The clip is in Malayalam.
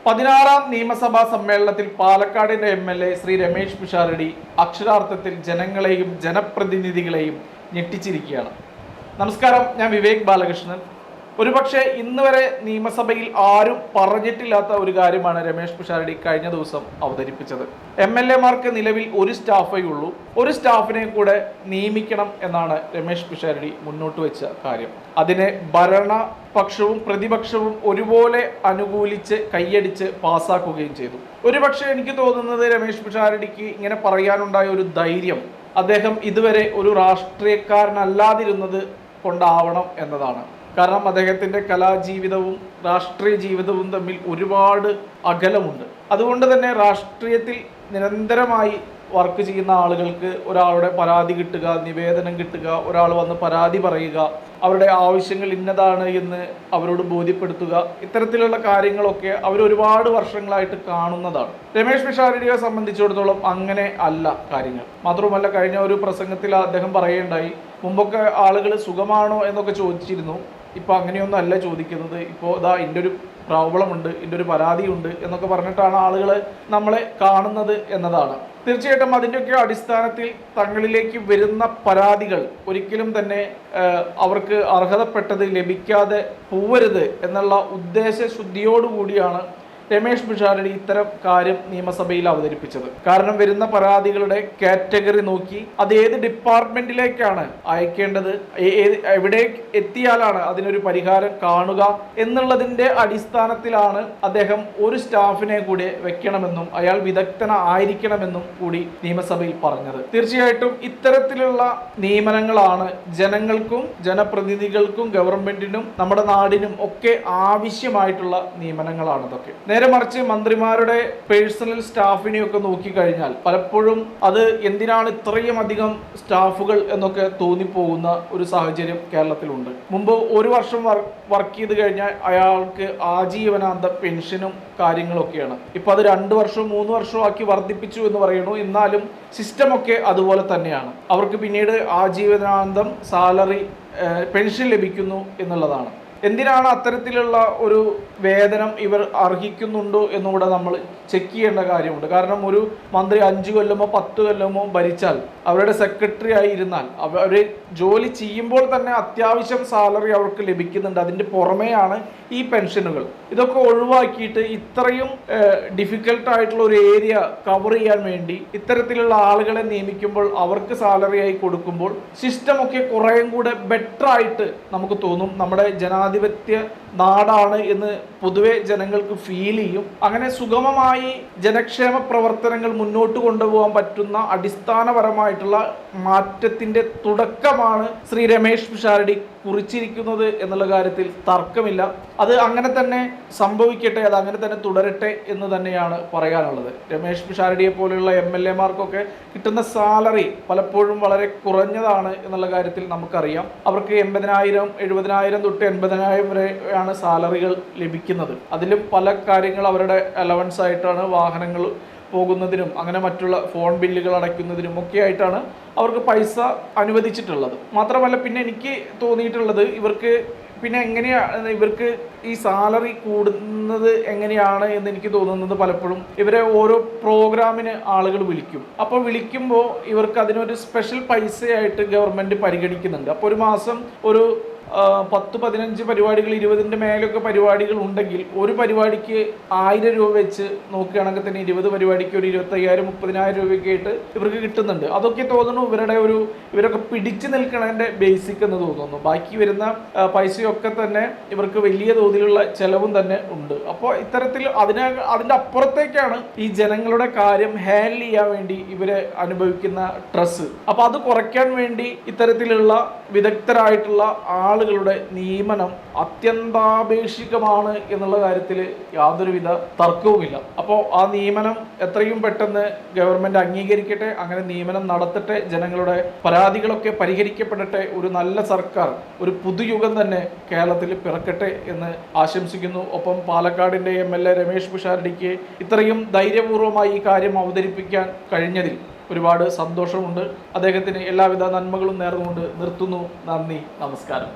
16ാം നിയമസഭാ സമ്മേളനത്തിൽ പാലക്കാടിന്റെ MLA ശ്രീ രമേശ് പിഷാരടി അക്ഷരാർത്ഥത്തിൽ ജനങ്ങളെയും ജനപ്രതിനിധികളെയും ഞെട്ടിച്ചിരിക്കുകയാണ്. നമസ്കാരം, ഞാൻ വിവേക് ബാലകൃഷ്ണൻ. ഒരുപക്ഷെ ഇന്ന് വരെ നിയമസഭയിൽ ആരും പറഞ്ഞിട്ടില്ലാത്ത ഒരു കാര്യമാണ് രമേശ് പിഷാരടി കഴിഞ്ഞ ദിവസം അവതരിപ്പിച്ചത്. MLA-മാർക്ക് നിലവിൽ ഒരു സ്റ്റാഫേ ഉള്ളൂ, ഒരു സ്റ്റാഫിനെ കൂടെ നിയമിക്കണം എന്നാണ് രമേശ് പിഷാരടി മുന്നോട്ട് വെച്ച കാര്യം. അതിനെ ഭരണപക്ഷവും പ്രതിപക്ഷവും ഒരുപോലെ അനുകൂലിച്ച് കൈയടിച്ച് പാസ്സാക്കുകയും ചെയ്തു. ഒരുപക്ഷെ എനിക്ക് തോന്നുന്നത് രമേശ് പിഷാരടിക്ക് ഇങ്ങനെ പറയാനുണ്ടായ ഒരു ധൈര്യം അദ്ദേഹം ഇതുവരെ ഒരു രാഷ്ട്രീയക്കാരനല്ലാതിരുന്നത് കൊണ്ടാവണം എന്നതാണ്. കാരണം അദ്ദേഹത്തിൻ്റെ കലാജീവിതവും രാഷ്ട്രീയ ജീവിതവും തമ്മിൽ ഒരുപാട് അകലമുണ്ട്. അതുകൊണ്ട് തന്നെ രാഷ്ട്രീയത്തിൽ നിരന്തരമായി വർക്ക് ചെയ്യുന്ന ആളുകൾക്ക് ഒരാളുടെ പരാതി കിട്ടുക, നിവേദനം കിട്ടുക, ഒരാൾ വന്ന് പരാതി പറയുക, അവരുടെ ആവശ്യങ്ങൾ ഇന്നതാണ് എന്ന് അവരോട് ബോധ്യപ്പെടുത്തുക, ഇത്തരത്തിലുള്ള കാര്യങ്ങളൊക്കെ അവർ ഒരുപാട് വർഷങ്ങളായിട്ട് കാണുന്നതാണ്. രമേശ് പിഷാരടിയെ സംബന്ധിച്ചിടത്തോളം അങ്ങനെ അല്ല കാര്യങ്ങൾ. മാത്രമല്ല, കഴിഞ്ഞ ഒരു പ്രസംഗത്തിൽ അദ്ദേഹം പറയുകയുണ്ടായി, മുമ്പൊക്കെ ആളുകൾ സുഖമാണോ എന്നൊക്കെ ചോദിച്ചിരുന്നു, ഇപ്പോൾ അങ്ങനെയൊന്നും അല്ല ചോദിക്കുന്നത്. ഇപ്പോൾ ഇതാ ഇതിൻ്റെ ഒരു പ്രോബ്ലം ഉണ്ട്, ഇതിൻ്റെ ഒരു പരാതിയുണ്ട് എന്നൊക്കെ പറഞ്ഞിട്ടാണ് ആളുകൾ നമ്മളെ കാണുന്നത് എന്നതാണ്. തീർച്ചയായിട്ടും അതിൻ്റെയൊക്കെ അടിസ്ഥാനത്തിൽ തങ്ങളിലേക്ക് വരുന്ന പരാതികൾ ഒരിക്കലും തന്നെ അവർക്ക് അർഹതപ്പെട്ടത് ലഭിക്കാതെ പോവരുത് എന്നുള്ള ഉദ്ദേശശുദ്ധിയോടുകൂടിയാണ് രമേശ് പിഷാരടി ഇത്തരം കാര്യം നിയമസഭയിൽ അവതരിപ്പിച്ചത്. കാരണം വരുന്ന പരാതികളുടെ കാറ്റഗറി നോക്കി അത് ഏത് ഡിപ്പാർട്ട്മെന്റിലേക്കാണ് അയക്കേണ്ടത്, എവിടെ എത്തിയാലാണ് അതിനൊരു പരിഹാരം കാണുക എന്നുള്ളതിൻ്റെ അടിസ്ഥാനത്തിലാണ് അദ്ദേഹം ഒരു സ്റ്റാഫിനെ കൂടി വെക്കണമെന്നും അയാൾ വിദഗ്ധനായിരിക്കണമെന്നും കൂടി നിയമസഭയിൽ പറഞ്ഞത്. തീർച്ചയായിട്ടും ഇത്തരത്തിലുള്ള നിയമനങ്ങളാണ് ജനങ്ങൾക്കും ജനപ്രതിനിധികൾക്കും ഗവൺമെന്റിനും നമ്മുടെ നാടിനും ഒക്കെ ആവശ്യമായിട്ടുള്ള നിയമനങ്ങളാണ് ഇതൊക്കെ. നേരെ മറിച്ച് മന്ത്രിമാരുടെ പേഴ്സണൽ സ്റ്റാഫിനെയൊക്കെ നോക്കിക്കഴിഞ്ഞാൽ പലപ്പോഴും അത് എന്തിനാണ് ഇത്രയും അധികം സ്റ്റാഫുകൾ എന്നൊക്കെ തോന്നിപ്പോകുന്ന ഒരു സാഹചര്യം കേരളത്തിലുണ്ട്. മുമ്പ് ഒരു വർഷം വർക്ക് ചെയ്ത് കഴിഞ്ഞാൽ അയാൾക്ക് ആജീവനാന്ത പെൻഷനും കാര്യങ്ങളൊക്കെയാണ്. ഇപ്പം അത് 2 വർഷവും 3 വർഷവും ആക്കി വർദ്ധിപ്പിച്ചു എന്ന് പറയുന്നു. എന്നാലും സിസ്റ്റമൊക്കെ അതുപോലെ തന്നെയാണ്. അവർക്ക് പിന്നീട് ആജീവനാന്തം സാലറി പെൻഷൻ ലഭിക്കുന്നു എന്നുള്ളതാണ്. എന്തിനാണ് അത്തരത്തിലുള്ള ഒരു വേതനം ഇവർ അർഹിക്കുന്നുണ്ടോ എന്നുകൂടെ നമ്മൾ ചെക്ക് ചെയ്യേണ്ട കാര്യമുണ്ട്. കാരണം ഒരു മന്ത്രി 5 കൊല്ലമോ 10 കൊല്ലമോ ഭരിച്ചാൽ അവരുടെ സെക്രട്ടറി ആയി ഇരുന്നാൽ അവർ ജോലി ചെയ്യുമ്പോൾ തന്നെ അത്യാവശ്യം സാലറി അവർക്ക് ലഭിക്കുന്നുണ്ട്. അതിൻ്റെ പുറമെയാണ് ഈ പെൻഷനുകൾ. ഇതൊക്കെ ഒഴിവാക്കിയിട്ട് ഇത്രയും ഡിഫിക്കൽട്ടായിട്ടുള്ള ഒരു ഏരിയ കവർ ചെയ്യാൻ വേണ്ടി ഇത്തരത്തിലുള്ള ആളുകളെ നിയമിക്കുമ്പോൾ അവർക്ക് സാലറി ആയി കൊടുക്കുമ്പോൾ സിസ്റ്റമൊക്കെ കുറേയും കൂടെ ബെറ്റർ ആയിട്ട് നമുക്ക് തോന്നും. നമ്മുടെ ജനാധിപത്യ നാടാണ് എന്ന് പൊതുവെ ജനങ്ങൾക്ക് ഫീൽ ചെയ്യും. അങ്ങനെ സുഗമമായി ജനക്ഷേമ പ്രവർത്തനങ്ങൾ മുന്നോട്ട് കൊണ്ടുപോകാൻ പറ്റുന്ന അടിസ്ഥാനപരമായിട്ടുള്ള മാറ്റത്തിൻ്റെ തുടക്കമാണ് ശ്രീ രമേശ് പിഷാരടി കുറിച്ചിരിക്കുന്നത് എന്നുള്ള കാര്യത്തിൽ തർക്കമില്ല. അത് അങ്ങനെ തന്നെ സംഭവിക്കട്ടെ, അത് അങ്ങനെ തന്നെ തുടരട്ടെ എന്ന് തന്നെയാണ് പറയാനുള്ളത്. രമേശ് പിഷാരടിയെ പോലെയുള്ള MLA-മാർക്കൊക്കെ കിട്ടുന്ന സാലറി പലപ്പോഴും വളരെ കുറഞ്ഞതാണ് എന്നുള്ള കാര്യത്തിൽ നമുക്കറിയാം. അവർക്ക് 80,000, 70,000 തൊട്ട് 80,000 വരെയാണ് സാലറികൾ ലഭിക്കുന്നത്. അതിലും പല കാര്യങ്ങൾ അവരുടെ അലവൻസ് ആയിട്ടാണ്, വാഹനങ്ങൾ പോകുന്നതിനും അങ്ങനെ മറ്റുള്ള ഫോൺ ബില്ലുകൾ അടയ്ക്കുന്നതിനും ഒക്കെ ആയിട്ടാണ് അവർക്ക് പൈസ അനുവദിച്ചിട്ടുള്ളത്. മാത്രമല്ല, പിന്നെ എനിക്ക് തോന്നിയിട്ടുള്ളത് ഇവർക്ക് പിന്നെ എങ്ങനെയാണ് ഇവർക്ക് ഈ സാലറി കൂടുന്നത് എങ്ങനെയാണ് എന്ന് എനിക്ക് തോന്നുന്നത് പലപ്പോഴും ഇവരെ ഓരോ പ്രോഗ്രാമിന് ആളുകൾ വിളിക്കും. അപ്പോൾ വിളിക്കുമ്പോൾ ഇവർക്ക് അതിനൊരു സ്പെഷ്യൽ പൈസയായിട്ട് ഗവൺമെൻറ് പരിഗണിക്കുന്നുണ്ട്. അപ്പോൾ ഒരു മാസം ഒരു 10-15 പരിപാടികൾ, 20ൻ്റെ മേലൊക്കെ പരിപാടികൾ ഉണ്ടെങ്കിൽ ഒരു പരിപാടിക്ക് 1000 രൂപ വെച്ച് നോക്കുകയാണെങ്കിൽ തന്നെ 20 പരിപാടിക്ക് ഒരു 25,000, 30,000 രൂപയൊക്കെ ആയിട്ട് ഇവർക്ക് കിട്ടുന്നുണ്ട്. അതൊക്കെ തോന്നുന്നു ഇവരൊക്കെ പിടിച്ചു നിൽക്കണതിൻ്റെ ബേസിക് എന്ന് തോന്നുന്നു. ബാക്കി വരുന്ന പൈസയൊക്കെ തന്നെ ഇവർക്ക് വലിയ തോതിലുള്ള ചെലവും തന്നെ ഉണ്ട്. അപ്പോൾ ഇത്തരത്തിൽ അതിൻ്റെ അപ്പുറത്തേക്കാണ് ഈ ജനങ്ങളുടെ കാര്യം ഹാൻഡിൽ ചെയ്യാൻ വേണ്ടി ഇവരെ അനുഭവിക്കുന്ന സ്ട്രെസ്. അപ്പോൾ അത് കുറയ്ക്കാൻ വേണ്ടി ഇത്തരത്തിലുള്ള വിദഗ്ധരായിട്ടുള്ള ആളുകളുടെ നിയമനം അത്യന്താപേക്ഷികമാണ് എന്നുള്ള കാര്യത്തിൽ യാതൊരുവിധ തർക്കവുമില്ല. അപ്പോൾ ആ നിയമനം എത്രയും പെട്ടെന്ന് ഗവൺമെൻറ് അംഗീകരിക്കട്ടെ, അങ്ങനെ നിയമനം നടത്തട്ടെ, ജനങ്ങളുടെ പരാതികളൊക്കെ പരിഹരിക്കപ്പെടട്ടെ, ഒരു നല്ല സർക്കാർ, ഒരു പുതുയുഗം തന്നെ കേരളത്തിൽ പിറക്കട്ടെ എന്ന് ആശംസിക്കുന്നു. ഒപ്പം പാലക്കാടിൻ്റെ MLA രമേശ് പിഷാരടിക്ക് ഇത്രയും ധൈര്യപൂർവ്വമായി ഈ കാര്യം അവതരിപ്പിക്കാൻ കഴിഞ്ഞതിൽ ഒരുപാട് സന്തോഷമുണ്ട്. അദ്ദേഹത്തിന് എല്ലാവിധ നന്മകളും നേർന്നുകൊണ്ട് നിർത്തുന്നു. നന്ദി, നമസ്കാരം.